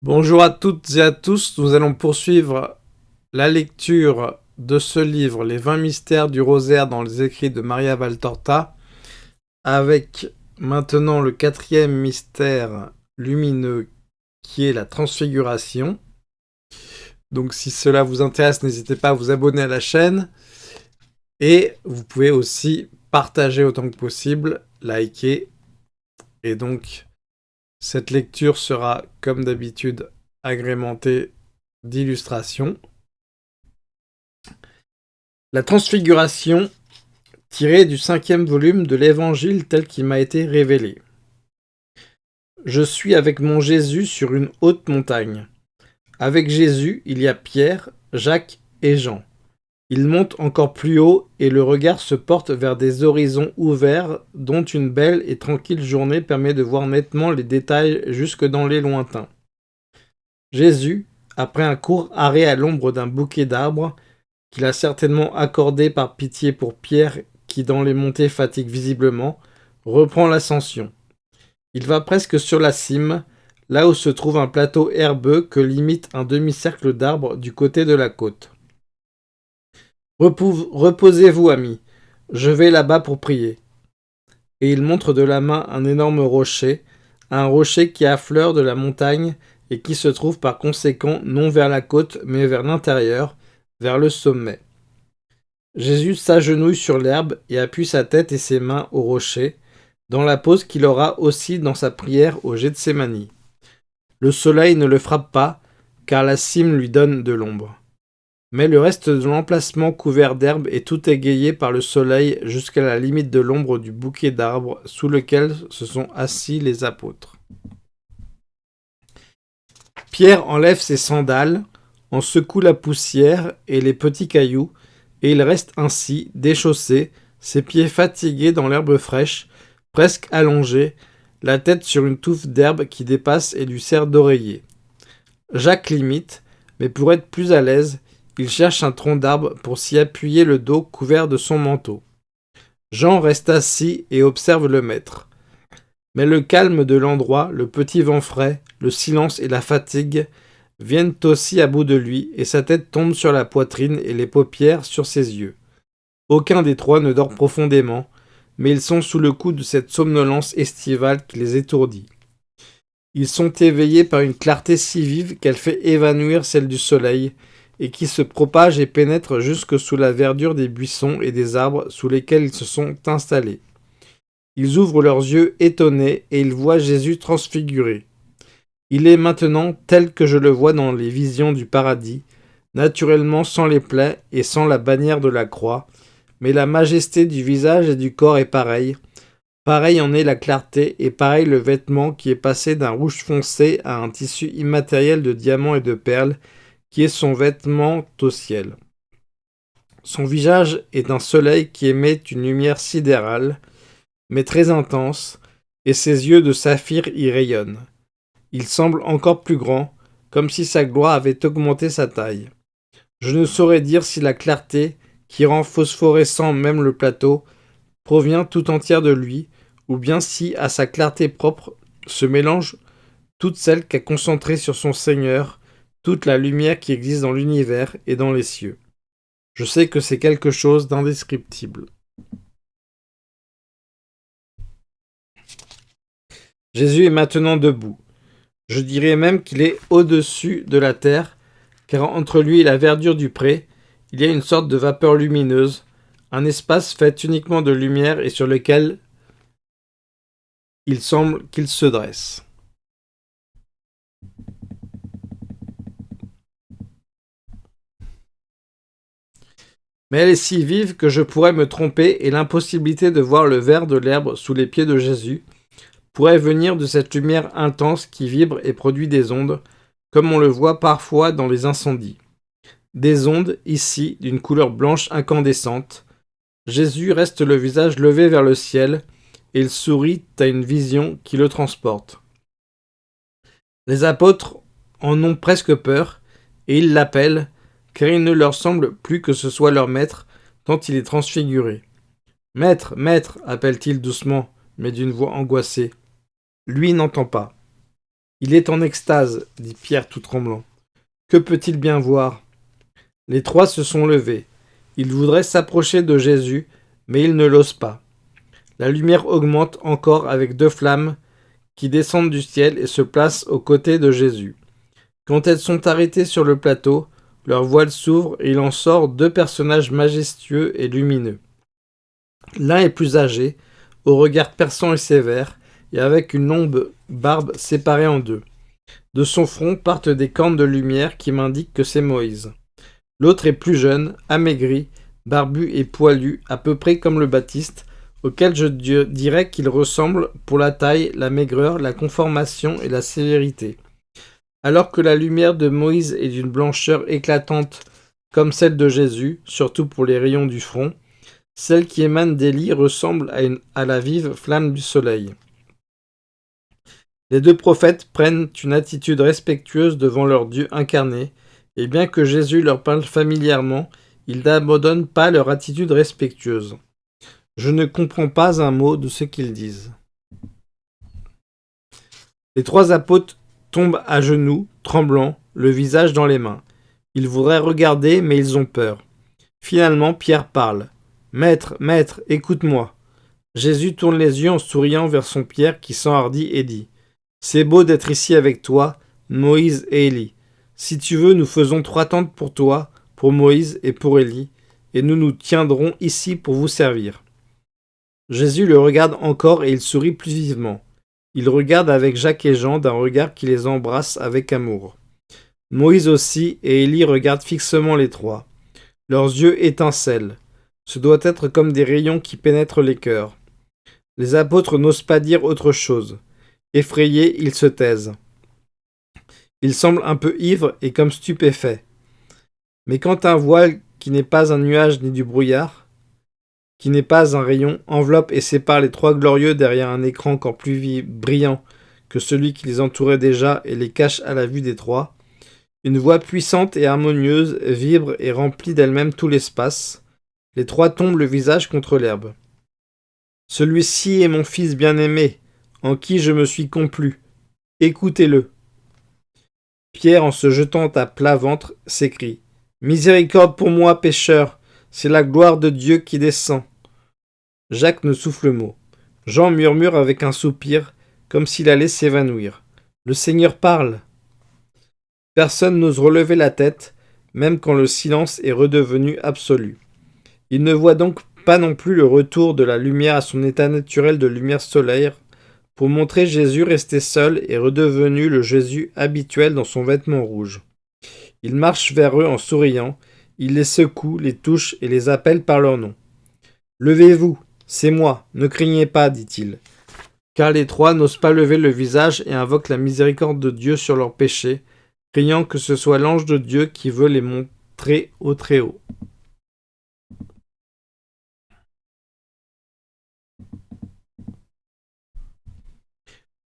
Bonjour à toutes et à tous, nous allons poursuivre la lecture de ce livre, Les 20 mystères du rosaire dans les écrits de Maria Valtorta, avec maintenant le quatrième mystère lumineux qui est la transfiguration. Donc si cela vous intéresse, n'hésitez pas à vous abonner à la chaîne et vous pouvez aussi partager autant que possible, liker. Et donc cette lecture sera comme d'habitude agrémentée d'illustrations. La transfiguration, tirée du 5e volume de l'Évangile tel qu'il m'a été révélé. Je suis avec mon Jésus sur une haute montagne. Avec Jésus, il y a Pierre, Jacques et Jean. Ils montent encore plus haut et le regard se porte vers des horizons ouverts dont une belle et tranquille journée permet de voir nettement les détails jusque dans les lointains. Jésus, après un court arrêt à l'ombre d'un bouquet d'arbres, qu'il a certainement accordé par pitié pour Pierre qui dans les montées fatigue visiblement, reprend l'ascension. Il va presque sur la cime, là où se trouve un plateau herbeux que limite un demi-cercle d'arbres du côté de la côte. Reposez-vous, amis, je vais là-bas pour prier. Et il montre de la main un rocher qui affleure de la montagne et qui se trouve par conséquent non vers la côte mais vers l'intérieur, vers le sommet. Jésus s'agenouille sur l'herbe et appuie sa tête et ses mains au rocher, dans la pose qu'il aura aussi dans sa prière au Gethsémani. Le soleil ne le frappe pas, car la cime lui donne de l'ombre. Mais le reste de l'emplacement couvert d'herbe est tout égayé par le soleil jusqu'à la limite de l'ombre du bouquet d'arbres sous lequel se sont assis les apôtres. Pierre enlève ses sandales, en secoue la poussière et les petits cailloux, et il reste ainsi, déchaussé, ses pieds fatigués dans l'herbe fraîche, presque allongé, la tête sur une touffe d'herbe qui dépasse et lui sert d'oreiller. Jacques l'imite, mais pour être plus à l'aise, il cherche un tronc d'arbre pour s'y appuyer le dos couvert de son manteau. Jean reste assis et observe le maître. Mais le calme de l'endroit, le petit vent frais, le silence et la fatigue viennent aussi à bout de lui, et sa tête tombe sur la poitrine et les paupières sur ses yeux. Aucun des trois ne dort profondément, mais ils sont sous le coup de cette somnolence estivale qui les étourdit. Ils sont éveillés par une clarté si vive qu'elle fait évanouir celle du soleil, et qui se propage et pénètre jusque sous la verdure des buissons et des arbres sous lesquels ils se sont installés. Ils ouvrent leurs yeux étonnés et ils voient Jésus transfiguré. Il est maintenant tel que je le vois dans les visions du paradis, naturellement sans les plaies et sans la bannière de la croix, mais la majesté du visage et du corps est pareille. Pareil en est la clarté et pareil le vêtement qui est passé d'un rouge foncé à un tissu immatériel de diamants et de perles, qui est son vêtement au ciel. Son visage est un soleil qui émet une lumière sidérale, mais très intense, et ses yeux de saphir y rayonnent. Il semble encore plus grand, comme si sa gloire avait augmenté sa taille. Je ne saurais dire si la clarté, qui rend phosphorescent même le plateau, provient tout entière de lui, ou bien si, à sa clarté propre, se mélange toute celle qu'a concentrée sur son Seigneur, toute la lumière qui existe dans l'univers et dans les cieux. Je sais que c'est quelque chose d'indescriptible. Jésus est maintenant debout. Je dirais même qu'il est au-dessus de la terre, car entre lui et la verdure du pré, il y a une sorte de vapeur lumineuse, un espace fait uniquement de lumière et sur lequel il semble qu'il se dresse. Mais elle est si vive que je pourrais me tromper et l'impossibilité de voir le vert de l'herbe sous les pieds de Jésus pourrait venir de cette lumière intense qui vibre et produit des ondes, comme on le voit parfois dans les incendies. Des ondes, ici, d'une couleur blanche incandescente. Jésus reste le visage levé vers le ciel, et il sourit à une vision qui le transporte. Les apôtres en ont presque peur, et ils l'appellent, car il ne leur semble plus que ce soit leur maître, tant il est transfiguré. « Maître, maître » appelle-t-il doucement, mais d'une voix angoissée. Lui n'entend pas. Il est en extase, dit Pierre tout tremblant. Que peut-il bien voir? Les trois se sont levés. Ils voudraient s'approcher de Jésus, mais ils ne l'osent pas. La lumière augmente encore avec deux flammes qui descendent du ciel et se placent aux côtés de Jésus. Quand elles sont arrêtées sur le plateau, leur voile s'ouvre et il en sort deux personnages majestueux et lumineux. L'un est plus âgé, au regard perçant et sévère, et avec une longue barbe séparée en deux. De son front partent des cornes de lumière qui m'indiquent que c'est Moïse. L'autre est plus jeune, amaigri, barbu et poilu, à peu près comme le Baptiste, auquel je dirais qu'il ressemble pour la taille, la maigreur, la conformation et la sévérité. Alors que la lumière de Moïse est d'une blancheur éclatante comme celle de Jésus, surtout pour les rayons du front, celle qui émane d'Élie ressemble à la vive flamme du soleil. Les deux prophètes prennent une attitude respectueuse devant leur Dieu incarné, et bien que Jésus leur parle familièrement, ils n'abandonnent pas leur attitude respectueuse. Je ne comprends pas un mot de ce qu'ils disent. Les trois apôtres tombent à genoux, tremblants, le visage dans les mains. Ils voudraient regarder, mais ils ont peur. Finalement, Pierre parle. « Maître, maître, écoute-moi. » Jésus tourne les yeux en souriant vers son Pierre qui s'enhardit et dit « C'est beau d'être ici avec toi, Moïse et Élie. Si tu veux, nous faisons 3 tentes pour toi, pour Moïse et pour Élie, et nous nous tiendrons ici pour vous servir. » Jésus le regarde encore et il sourit plus vivement. Il regarde avec Jacques et Jean d'un regard qui les embrasse avec amour. Moïse aussi et Élie regardent fixement les trois. Leurs yeux étincellent. Ce doit être comme des rayons qui pénètrent les cœurs. Les apôtres n'osent pas dire autre chose. Effrayés, ils se taisent. Ils semblent un peu ivres et comme stupéfaits. Mais quand un voile qui n'est pas un nuage ni du brouillard, qui n'est pas un rayon, enveloppe et sépare les trois glorieux derrière un écran encore plus brillant que celui qui les entourait déjà et les cache à la vue des trois, une voix puissante et harmonieuse vibre et remplit d'elle-même tout l'espace. Les trois tombent le visage contre l'herbe. « Celui-ci est mon fils bien-aimé, en qui je me suis complu. Écoutez-le. » Pierre, en se jetant à plat ventre, s'écrie « Miséricorde pour moi, pécheur, c'est la gloire de Dieu qui descend. » Jacques ne souffle mot. Jean murmure avec un soupir, comme s'il allait s'évanouir. « Le Seigneur parle. » Personne n'ose relever la tête, même quand le silence est redevenu absolu. Il ne voit donc pas non plus le retour de la lumière à son état naturel de lumière solaire, pour montrer Jésus resté seul et redevenu le Jésus habituel dans son vêtement rouge. Il marche vers eux en souriant, il les secoue, les touche et les appelle par leur nom. « Levez-vous, c'est moi, ne craignez pas, dit-il. » Car les trois n'osent pas lever le visage et invoquent la miséricorde de Dieu sur leurs péchés, craignant que ce soit l'ange de Dieu qui veut les montrer au Très-Haut.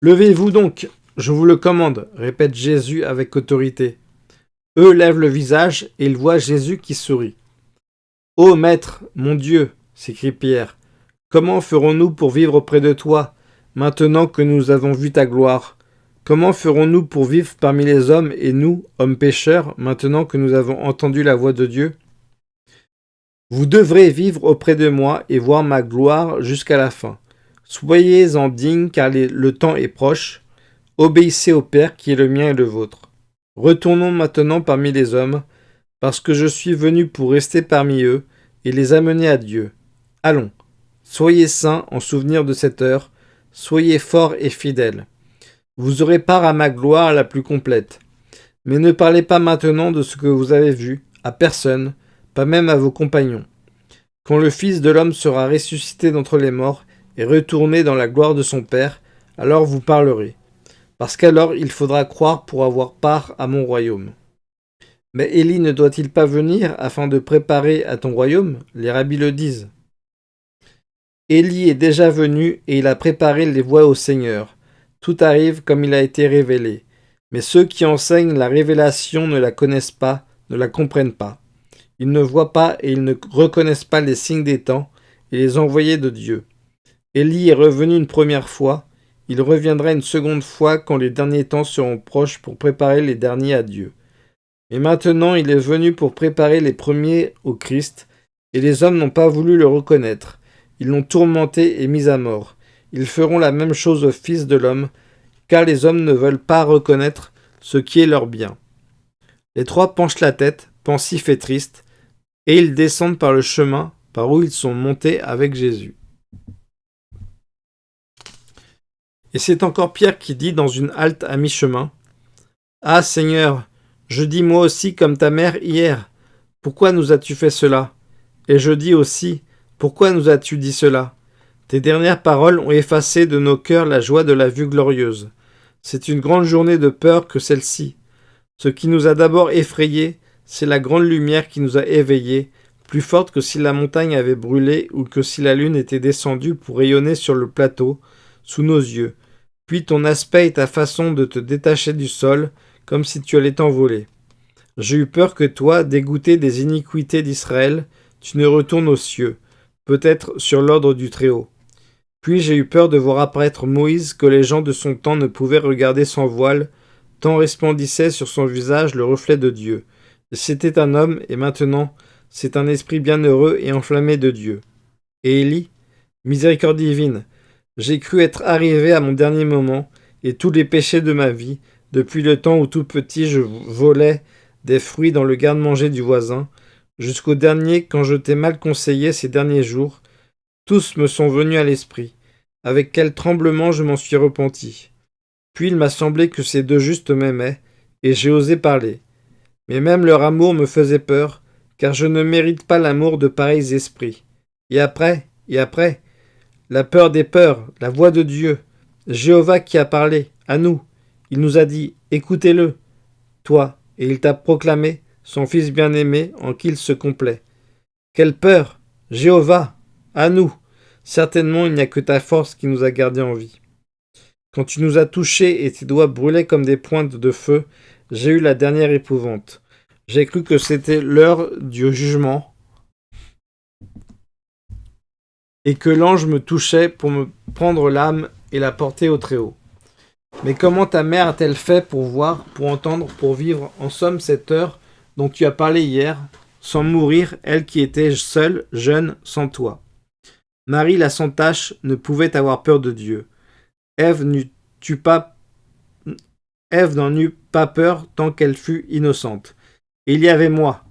Levez-vous donc, je vous le commande, répète Jésus avec autorité. Eux lèvent le visage et ils voient Jésus qui sourit. Ô Maître, mon Dieu, s'écrie Pierre, comment ferons-nous pour vivre auprès de toi, maintenant que nous avons vu ta gloire? Comment ferons-nous pour vivre parmi les hommes et nous, hommes pécheurs, maintenant que nous avons entendu la voix de Dieu? Vous devrez vivre auprès de moi et voir ma gloire jusqu'à la fin. Soyez-en dignes car le temps est proche. Obéissez au Père qui est le mien et le vôtre. Retournons maintenant parmi les hommes, parce que je suis venu pour rester parmi eux et les amener à Dieu. Allons, soyez saints en souvenir de cette heure, soyez forts et fidèles. Vous aurez part à ma gloire la plus complète. Mais ne parlez pas maintenant de ce que vous avez vu, à personne, pas même à vos compagnons. Quand le Fils de l'homme sera ressuscité d'entre les morts et retourné dans la gloire de son Père, alors vous parlerez. Parce qu'alors il faudra croire pour avoir part à mon royaume. Mais Élie ne doit-il pas venir afin de préparer à ton royaume? Les rabbis le disent. Élie est déjà venu et il a préparé les voies au Seigneur. Tout arrive comme il a été révélé. Mais ceux qui enseignent la révélation ne la connaissent pas, ne la comprennent pas. Ils ne voient pas et ils ne reconnaissent pas les signes des temps et les envoyés de Dieu. Élie est revenu une première fois. Il reviendra une seconde fois quand les derniers temps seront proches pour préparer les derniers à Dieu. Mais maintenant il est venu pour préparer les premiers au Christ, et les hommes n'ont pas voulu le reconnaître. Ils l'ont tourmenté et mis à mort. Ils feront la même chose au Fils de l'homme, car les hommes ne veulent pas reconnaître ce qui est leur bien. Les trois penchent la tête, pensifs et tristes, et ils descendent par le chemin par où ils sont montés avec Jésus. Et c'est encore Pierre qui dit dans une halte à mi-chemin : « Ah Seigneur, je dis moi aussi comme ta mère hier, pourquoi nous as-tu fait cela ? Et je dis aussi, pourquoi nous as-tu dit cela ? Tes dernières paroles ont effacé de nos cœurs la joie de la vue glorieuse. C'est une grande journée de peur que celle-ci. Ce qui nous a d'abord effrayés, c'est la grande lumière qui nous a éveillés, plus forte que si la montagne avait brûlé ou que si la lune était descendue pour rayonner sur le plateau, sous nos yeux. Puis ton aspect et ta façon de te détacher du sol, comme si tu allais t'envoler. J'ai eu peur que toi, dégoûté des iniquités d'Israël, tu ne retournes aux cieux, peut-être sur l'ordre du Très-Haut. Puis j'ai eu peur de voir apparaître Moïse que les gens de son temps ne pouvaient regarder sans voile, tant resplendissait sur son visage le reflet de Dieu. C'était un homme, et maintenant, c'est un esprit bienheureux et enflammé de Dieu. Et Élie, miséricorde divine, j'ai cru être arrivé à mon dernier moment, et tous les péchés de ma vie, depuis le temps où tout petit je volais des fruits dans le garde-manger du voisin, jusqu'au dernier quand je t'ai mal conseillé ces derniers jours, tous me sont venus à l'esprit. Avec quel tremblement je m'en suis repenti. Puis il m'a semblé que ces deux justes m'aimaient, et j'ai osé parler. Mais même leur amour me faisait peur, car je ne mérite pas l'amour de pareils esprits. Et après, la peur des peurs, la voix de Dieu, Jéhovah qui a parlé, à nous. Il nous a dit, écoutez-le, toi, et il t'a proclamé, son Fils bien-aimé, en qui il se complaît. Quelle peur, Jéhovah, à nous. Certainement il n'y a que ta force qui nous a gardés en vie. Quand tu nous as touchés et tes doigts brûlaient comme des pointes de feu, j'ai eu la dernière épouvante. J'ai cru que c'était l'heure du jugement et que l'ange me touchait pour me prendre l'âme et la porter au Très-Haut. Mais comment ta mère a-t-elle fait pour voir, pour entendre, pour vivre, en somme, cette heure dont tu as parlé hier, sans mourir, elle qui était seule, jeune, sans toi ? Marie, la sans tache, ne pouvait avoir peur de Dieu. Ève n'en eut pas peur tant qu'elle fut innocente. Et il y avait moi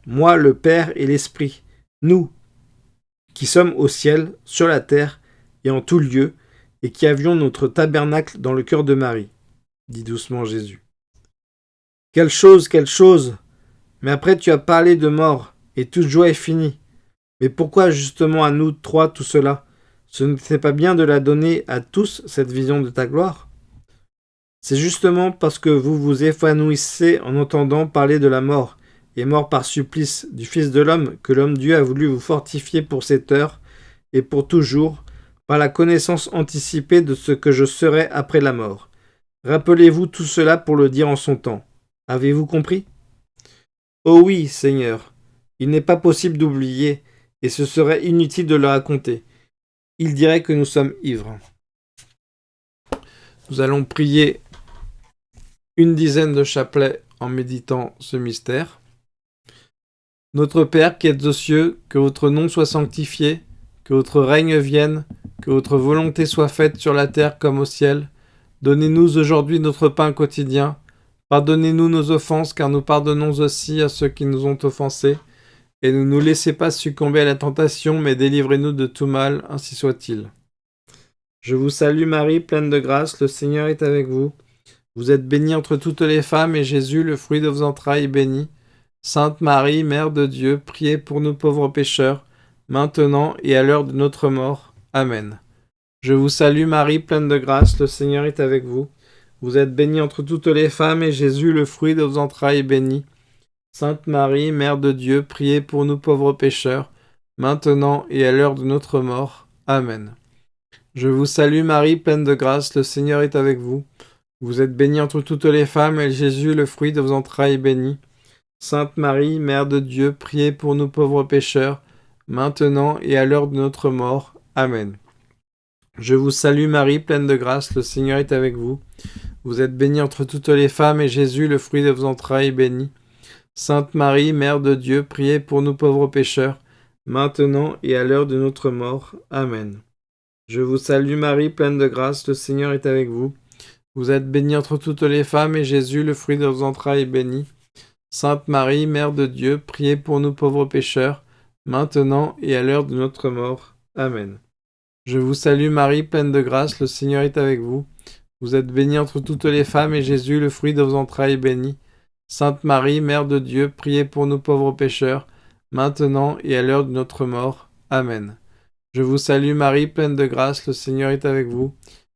le Père et l'Esprit, nous, qui sommes au ciel, sur la terre et en tout lieu, et qui avions notre tabernacle dans le cœur de Marie, dit doucement Jésus. Quelle chose! Mais après tu as parlé de mort, et toute joie est finie. Mais pourquoi justement à nous trois tout cela ? Ce n'était pas bien de la donner à tous, cette vision de ta gloire ? C'est justement parce que vous vous épanouissez en entendant parler de la mort, et mort par supplice du Fils de l'homme, que l'homme Dieu a voulu vous fortifier pour cette heure, et pour toujours, par la connaissance anticipée de ce que je serai après la mort. Rappelez-vous tout cela pour le dire en son temps. Avez-vous compris ? Oh oui, Seigneur, il n'est pas possible d'oublier, et ce serait inutile de le raconter. Il dirait que nous sommes ivres. Nous allons prier une dizaine de chapelets en méditant ce mystère. Notre Père qui êtes aux cieux, que votre nom soit sanctifié, que votre règne vienne, que votre volonté soit faite sur la terre comme au ciel. Donnez-nous aujourd'hui notre pain quotidien. Pardonnez-nous nos offenses, car nous pardonnons aussi à ceux qui nous ont offensés. Et ne nous laissez pas succomber à la tentation, mais délivrez-nous de tout mal, ainsi soit-il. Je vous salue Marie, pleine de grâce, le Seigneur est avec vous. Vous êtes bénie entre toutes les femmes, et Jésus, le fruit de vos entrailles, est béni. Sainte Marie, Mère de Dieu, priez pour nous pauvres pécheurs, maintenant et à l'heure de notre mort. Amen. Je vous salue Marie, pleine de grâce, le Seigneur est avec vous. Vous êtes bénie entre toutes les femmes, et Jésus, le fruit de vos entrailles, est béni. Sainte Marie, Mère de Dieu, priez pour nous pauvres pécheurs, maintenant et à l'heure de notre mort. Amen. Je vous salue Marie, pleine de grâce, le Seigneur est avec vous. Vous êtes bénie entre toutes les femmes, et Jésus, le fruit de vos entrailles, est béni. Sainte Marie, Mère de Dieu, priez pour nous pauvres pécheurs, maintenant et à l'heure de notre mort. Amen. Je vous salue Marie, pleine de grâce, le Seigneur est avec vous. Vous êtes bénie entre toutes les femmes, et Jésus, le fruit de vos entrailles, est béni. Sainte Marie, Mère de Dieu, priez pour nous pauvres pécheurs, maintenant et à l'heure de notre mort. Amen. Je vous salue Marie, pleine de grâce, le Seigneur est avec vous. Vous êtes bénie entre toutes les femmes, et Jésus, le fruit de vos entrailles, est béni. Sainte Marie, Mère de Dieu, priez pour nous pauvres pécheurs, maintenant et à l'heure de notre mort. Amen. Je vous salue Marie, pleine de grâce, le Seigneur est avec vous. Vous êtes bénie entre toutes les femmes, et Jésus, le fruit de vos entrailles, est béni. Sainte Marie, Mère de Dieu, priez pour nous pauvres pécheurs, maintenant et à l'heure de notre mort. Amen. Je vous salue Marie, pleine de grâce, le Seigneur est avec vous.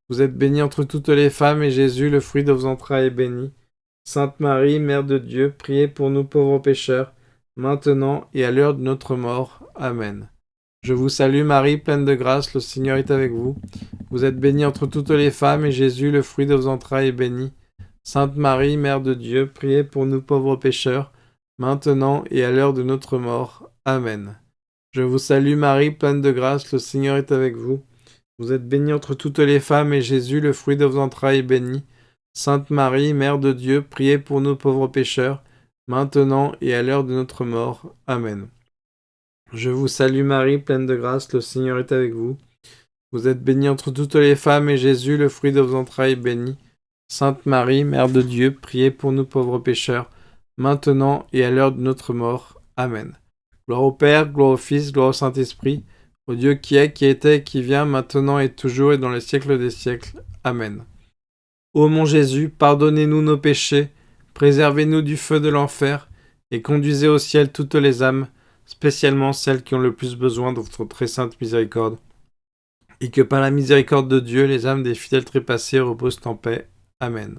Vous êtes bénie entre toutes les femmes, et Jésus, le fruit de vos entrailles, est béni. Sainte Marie, Mère de Dieu, priez pour nous pauvres pécheurs, maintenant et à l'heure de notre mort. Amen. Je vous salue Marie, pleine de grâce, le Seigneur est avec vous. Vous êtes bénie entre toutes les femmes, et Jésus, le fruit de vos entrailles, est béni. Sainte Marie, Mère de Dieu, priez pour nous pauvres pécheurs, maintenant et à l'heure de notre mort. Amen. Je vous salue Marie, pleine de grâce, le Seigneur est avec vous. Vous êtes bénie entre toutes les femmes, et Jésus, le fruit de vos entrailles, est béni. Sainte Marie, Mère de Dieu, priez pour nous pauvres pécheurs, maintenant et à l'heure de notre mort. Amen. Je vous salue Marie, pleine de grâce, le Seigneur est avec vous. Vous êtes bénie entre toutes les femmes, et Jésus, le fruit de vos entrailles, est béni. Sainte Marie, Mère de Dieu, priez pour nous pauvres pécheurs, maintenant et à l'heure de notre mort. Amen. Gloire au Père, gloire au Fils, gloire au Saint-Esprit, au Dieu qui est, qui était, qui vient, maintenant et toujours et dans les siècles des siècles. Amen. Ô mon Jésus, pardonnez-nous nos péchés, préservez-nous du feu de l'enfer, et conduisez au ciel toutes les âmes, spécialement celles qui ont le plus besoin de votre très sainte miséricorde. Et que par la miséricorde de Dieu, les âmes des fidèles trépassés reposent en paix. Amen.